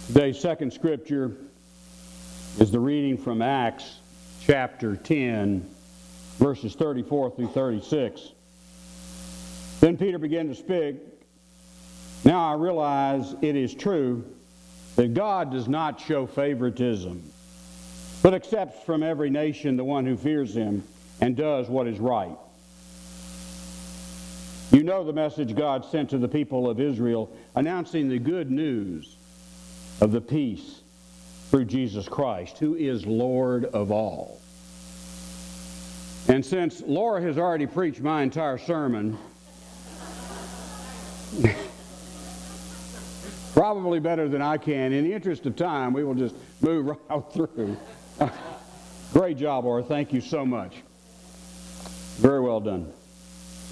Today's second scripture is the reading from Acts chapter 10, verses 34 through 36. Then Peter began to speak. Now I realize it is true that God does not show favoritism, but accepts from every nation the one who fears him and does what is right. You know the message God sent to the people of Israel, announcing the good news of the peace through Jesus Christ, who is Lord of all. And since Laura has already preached my entire sermon, probably better than I can, in the interest of time, we will just move right through. Great job, Laura. Thank you so much. Very well done.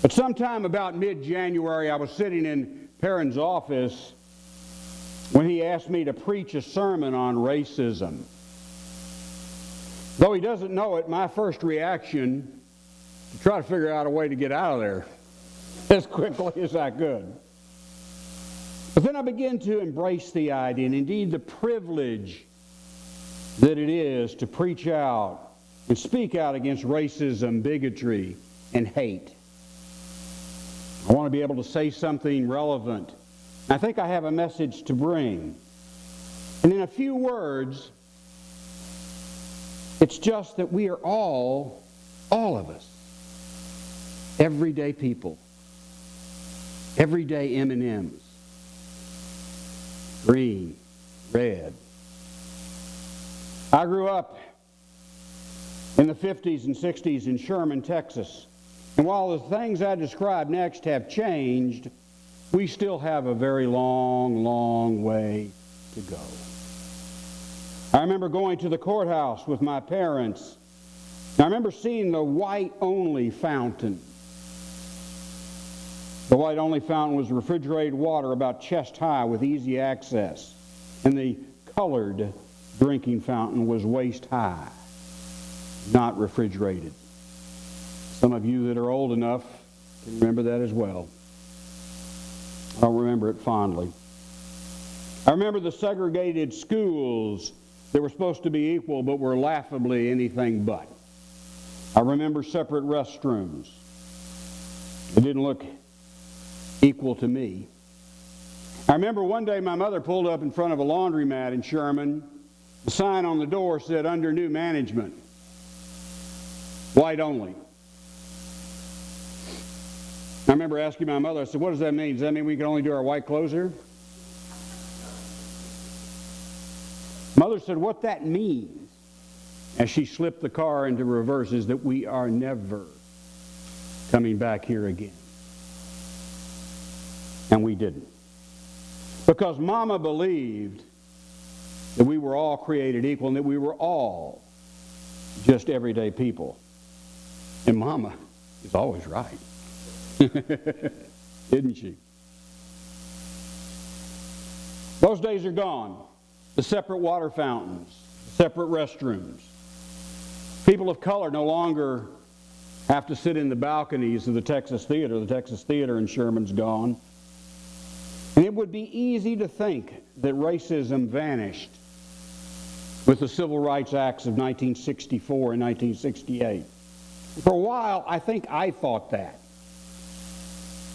But sometime about mid-January, I was sitting in Perrin's office when he asked me to preach a sermon on racism. Though he doesn't know it, my first reaction to try to figure out a way to get out of there as quickly as I could. But then I began to embrace the idea, and indeed the privilege that it is to preach out and speak out against racism, bigotry, and hate. I want to be able to say something relevant. I think I have a message to bring. And in a few words, it's just that we are all of us, everyday people, everyday M&Ms, green, red. I grew up in the 50s and 60s in Sherman, Texas. And while the things I describe next have changed, we still have a very long way to go. I remember going to the courthouse with my parents. I remember seeing the white-only fountain. The white-only fountain was refrigerated water about chest high with easy access. And the colored drinking fountain was waist high, not refrigerated. Some of you that are old enough can remember that as well. I don't remember it fondly. I remember the segregated schools that were supposed to be equal but were laughably anything but. I remember separate restrooms. It didn't look equal to me. I remember one day my mother pulled up in front of a laundromat in Sherman. The sign on the door said, "Under new management, white only." I remember asking my mother, I said, "What does that mean? Does that mean we can only do our white clothes here?" Mother said, "What that means," as she slipped the car into reverse, "is that we are never coming back here again." And we didn't. Because Mama believed that we were all created equal and that we were all just everyday people. And Mama is always right. Isn't she? Those days are gone. The separate water fountains, separate restrooms. People of color no longer have to sit in the balconies of the Texas Theater. The Texas Theater in Sherman's gone. And it would be easy to think that racism vanished with the Civil Rights Acts of 1964 and 1968. For a while, I think I thought that.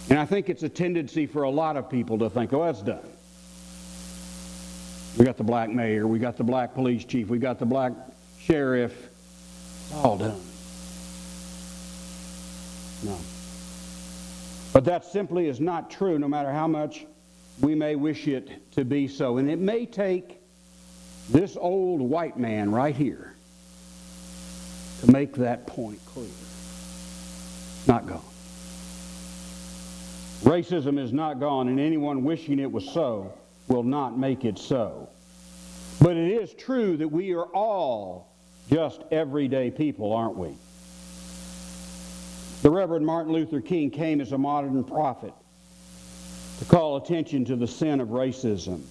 And I think it's a tendency for a lot of people to think, oh, that's done. We got the black mayor, we got the black police chief, we got the black sheriff. It's all done. No. But that simply is not true, no matter how much we may wish it to be so. And it may take this old white man right here to make that point clear. Not gone. Racism is not gone, and anyone wishing it was so will not make it so. But it is true that we are all just everyday people, aren't we? The Reverend Martin Luther King came as a modern prophet to call attention to the sin of racism.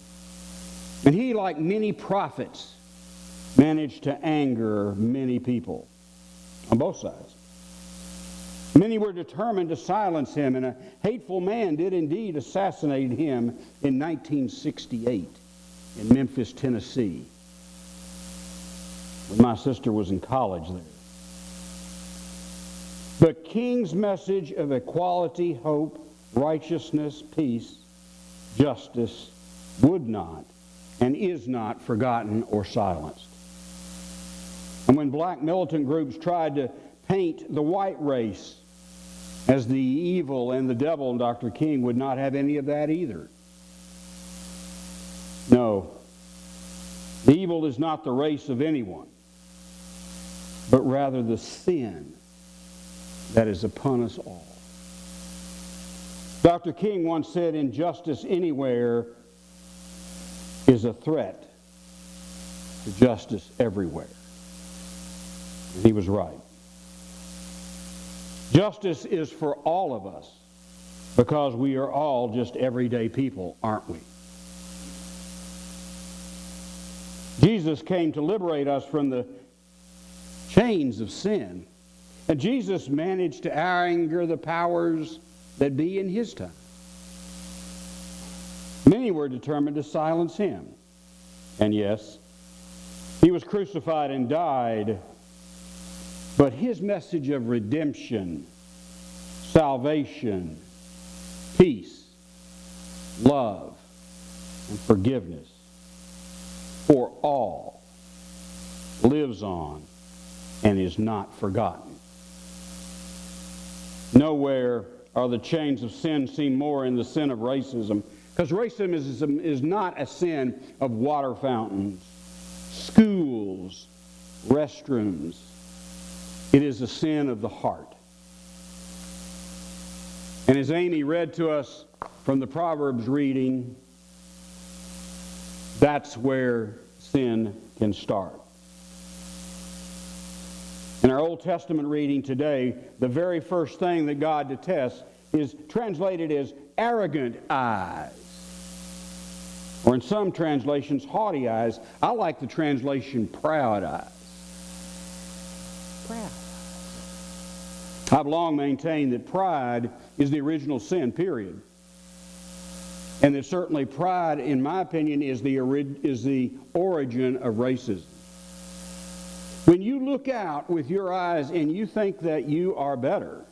And he, like many prophets, managed to anger many people on both sides. Many were determined to silence him, and a hateful man did indeed assassinate him in 1968. in Memphis, Tennessee, when my sister was in college there. The King's message of equality, hope, righteousness, peace, justice would not and is not forgotten or silenced. And when black militant groups tried to paint the white race as the evil and the devil, Dr. King would not have any of that either. No, the evil is not the race of anyone, but rather the sin that is upon us all. Dr. King once said, injustice anywhere is a threat to justice everywhere. And he was right. Justice is for all of us because we are all just everyday people, aren't we? Jesus came to liberate us from the chains of sin. And Jesus managed to anger the powers that be in his time. Many were determined to silence him. And yes, he was crucified and died. But his message of redemption, salvation, peace, love, and forgiveness for all lives on and is not forgotten. Nowhere are the chains of sin seen more in the sin of racism, because racism is not a sin of water fountains, schools, restrooms. It is a sin of the heart. And as Amy read to us from the Proverbs reading, that's where sin can start. In our Old Testament reading today, the very first thing that God detests is translated as arrogant eyes. Or in some translations, haughty eyes. I like the translation proud eyes. Proud. I've long maintained that pride is the original sin, period. And that certainly pride, in my opinion, is the origin of racism. When you look out with your eyes and you think that you are better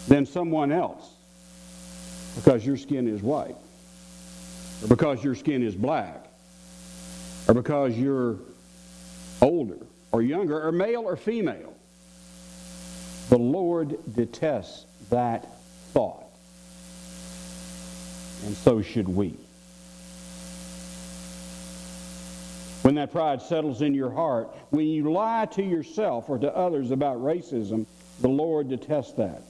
than someone else because your skin is white, or because your skin is black, or because you're older or younger, or male or female, the Lord detests that thought. And so should we. When that pride settles in your heart, when you lie to yourself or to others about racism, the Lord detests that.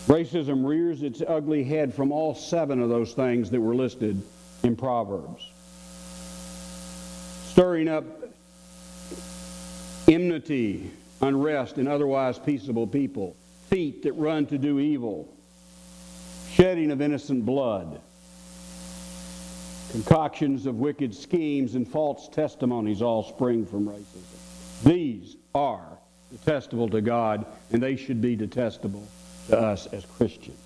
Racism rears its ugly head from all 7 of those things that were listed in Proverbs. Stirring up enmity, unrest in otherwise peaceable people, feet that run to do evil, shedding of innocent blood, concoctions of wicked schemes and false testimonies all spring from racism. These are detestable to God, and they should be detestable to us as Christians.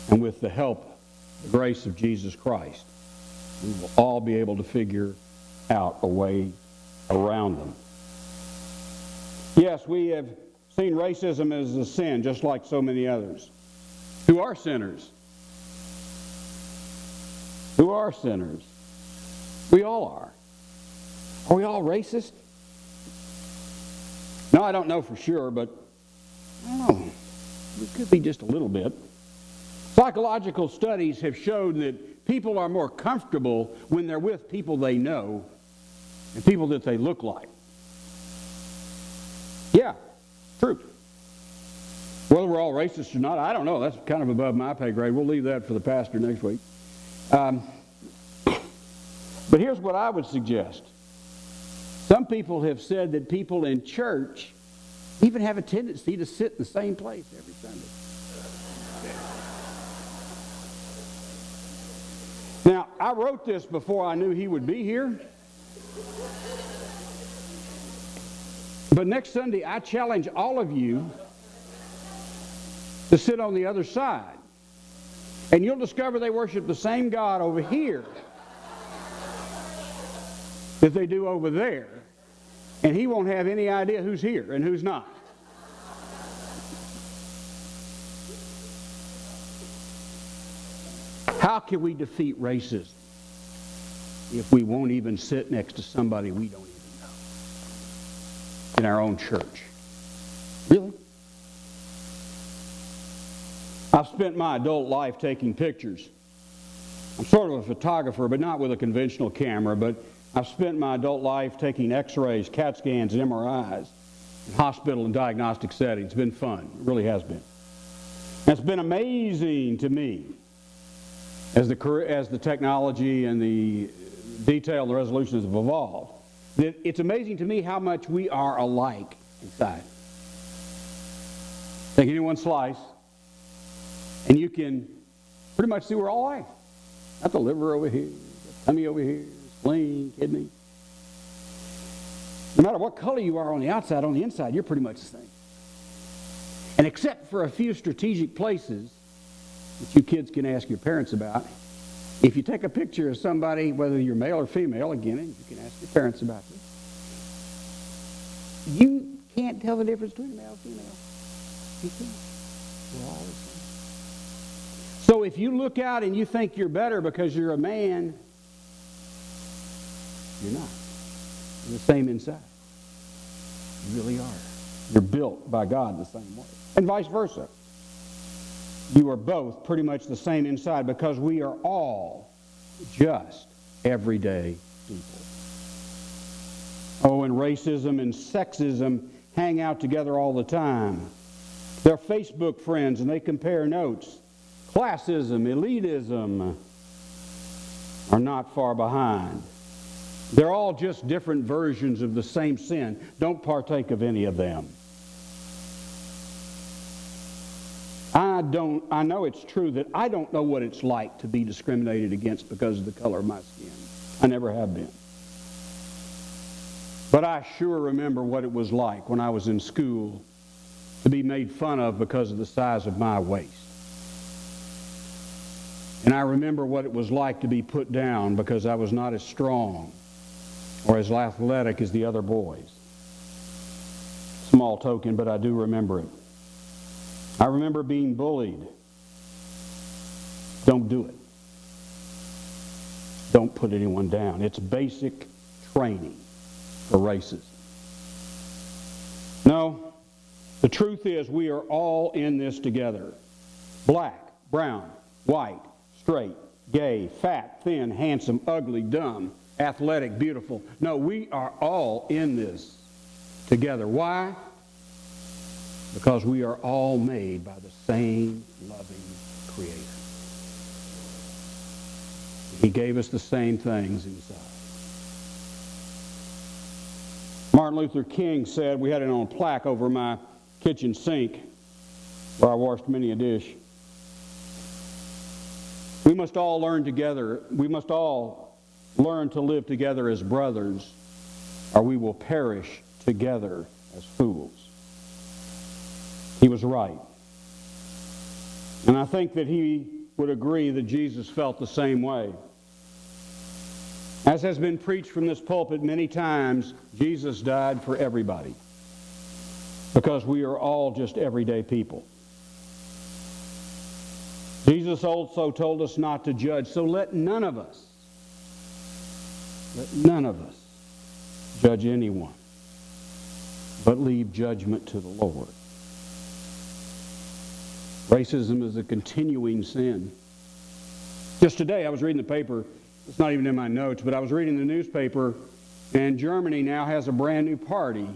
And with the help, the grace of Jesus Christ, we will all be able to figure out a way around them. Yes, we have seen racism as a sin, just like so many others, who are sinners. Who are sinners? We all are. Are we all racist? No, I don't know for sure, but I don't know. We could be just a little bit. Psychological studies have shown that people are more comfortable when they're with people they know and people that they look like. Yeah, true. Whether we're all racist or not, I don't know. That's kind of above my pay grade. We'll leave that for the pastor next week. But here's what I would suggest. Some people have said that people in church even have a tendency to sit in the same place every Sunday. Now, I wrote this before I knew he would be here. But next Sunday, I challenge all of you to sit on the other side. And you'll discover they worship the same God over here that they do over there. And he won't have any idea who's here and who's not. How can we defeat racism if we won't even sit next to somebody we don't even know in our own church? Really? I've spent my adult life taking pictures. I'm sort of a photographer, but not with a conventional camera, but I've spent my adult life taking x-rays, CAT scans, and MRIs in hospital and diagnostic settings. It's been fun. It really has been. And it's been amazing to me as the technology and the detail and the resolutions have evolved. It's amazing to me how much we are alike inside. Take any one slice, and you can pretty much see we're all alike. Got the liver over here, the tummy over here, spleen, kidney. No matter what color you are on the outside, on the inside, you're pretty much the same. And except for a few strategic places that you kids can ask your parents about, if you take a picture of somebody, whether you're male or female, again, you can ask your parents about this, you can't tell the difference between a male and female. You can't. We're all the same. So if you look out and you think you're better because you're a man, you're not. You're the same inside. You really are. You're built by God the same way. And vice versa. You are both pretty much the same inside because we are all just everyday people. Oh, and racism and sexism hang out together all the time. They're Facebook friends and they compare notes. Classism, elitism are not far behind. They're all just different versions of the same sin. Don't partake of any of them. I know it's true that I don't know what it's like to be discriminated against because of the color of my skin. I never have been. But I sure remember what it was like when I was in school to be made fun of because of the size of my waist. And I remember what it was like to be put down because I was not as strong or as athletic as the other boys. Small token, but I do remember it. I remember being bullied. Don't do it. Don't put anyone down. It's basic training for racism. No, the truth is we are all in this together. Black, brown, white, straight, gay, fat, thin, handsome, ugly, dumb, athletic, beautiful. No, we are all in this together. Why? Because we are all made by the same loving Creator. He gave us the same things inside. Martin Luther King said, we had it on a plaque over my kitchen sink where I washed many a dish. We must all learn together. We must all learn to live together as brothers, or we will perish together as fools. He was right. And I think that he would agree that Jesus felt the same way. As has been preached from this pulpit many times, Jesus died for everybody because we are all just everyday people. Jesus also told us not to judge, so let none of us judge anyone, but leave judgment to the Lord. Racism is a continuing sin. Just today I was reading the paper. It's not even in my notes, but I was reading the newspaper, and Germany now has a brand new party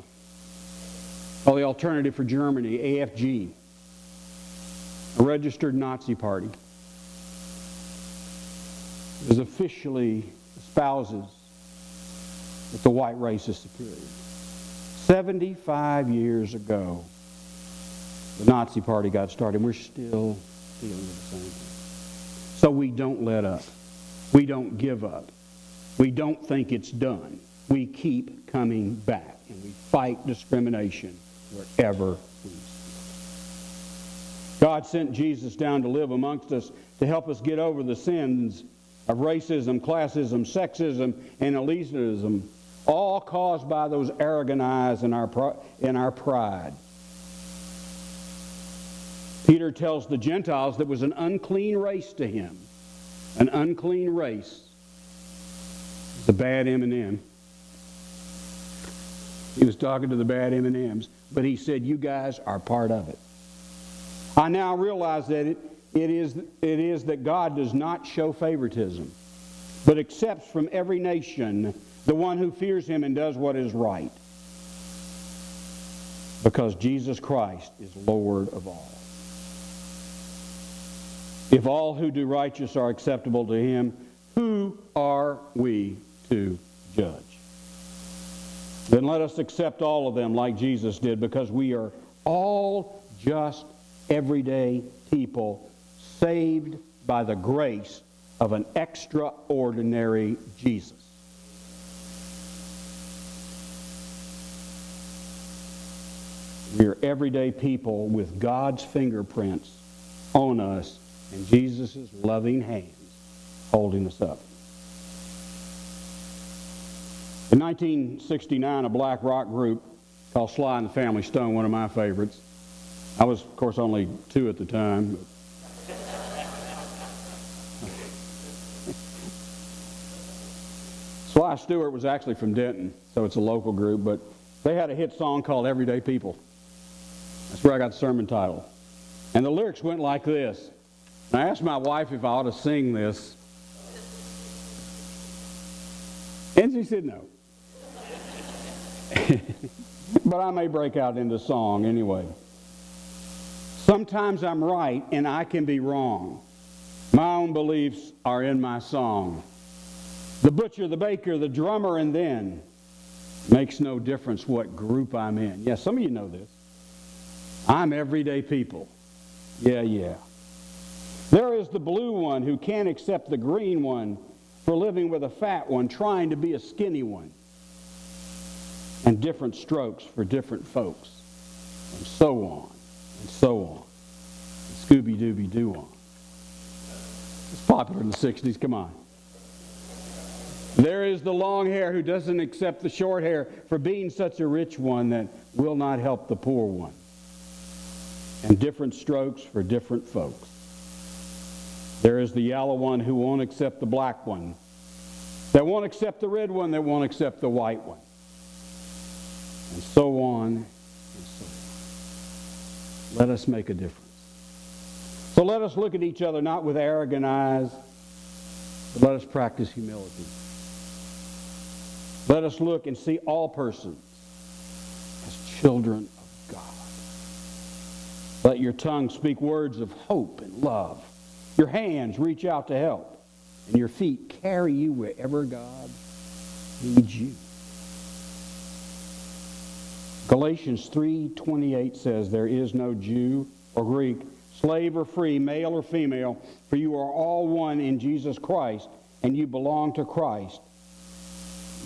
called the Alternative for Germany, AFG, a registered Nazi party. It officially espouses that the white race is superior. 75 years ago, the Nazi party got started. We're still dealing with the same thing. So we don't let up. We don't give up. We don't think it's done. We keep coming back, and we fight discrimination wherever we see it. God sent Jesus down to live amongst us to help us get over the sins of racism, classism, sexism, and elitism, all caused by those arrogant eyes and our pride. Peter tells the Gentiles that was an unclean race to him. An unclean race. It's a bad M&M. He was talking to the bad M&Ms, but he said, you guys are part of it. I now realize that it is that God does not show favoritism, but accepts from every nation the one who fears him and does what is right. Because Jesus Christ is Lord of all. If all who do righteous are acceptable to him, who are we to judge? Then let us accept all of them like Jesus did, because we are all just everyday people saved by the grace of an extraordinary Jesus. We are everyday people with God's fingerprints on us and Jesus' loving hands holding us up. In 1969, a black rock group called Sly and the Family Stone, one of my favorites. I was, of course, only 2 at the time. Sly Stewart was actually from Denton, so it's a local group, but they had a hit song called Everyday People. That's where I got the sermon title. And the lyrics went like this. And I asked my wife if I ought to sing this, and she said no. But I may break out into song anyway. Sometimes I'm right and I can be wrong. My own beliefs are in my song. The butcher, the baker, the drummer, and then makes no difference what group I'm in. Yeah, some of you know this. I'm everyday people. Yeah. There is the blue one who can't accept the green one for living with a fat one, trying to be a skinny one. And different strokes for different folks. And so on, and so on. And Scooby-Dooby-Doo on. It's popular in the 60s, come on. There is the long hair who doesn't accept the short hair for being such a rich one that will not help the poor one. And different strokes for different folks. There is the yellow one who won't accept the black one, that won't accept the red one, that won't accept the white one. And so on and so on. Let us make a difference. So let us look at each other not with arrogant eyes, but let us practice humility. Let us look and see all persons as children of God. Let your tongue speak words of hope and love. Your hands reach out to help. And your feet carry you wherever God leads you. Galatians 3:28 says, there is no Jew or Greek, slave or free, male or female, for you are all one in Jesus Christ, and you belong to Christ.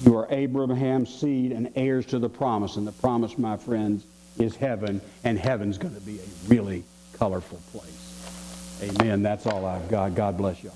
You are Abraham's seed and heirs to the promise. And the promise, my friends, is heaven. And heaven's going to be a really colorful place. Amen. That's all I've got. God bless y'all.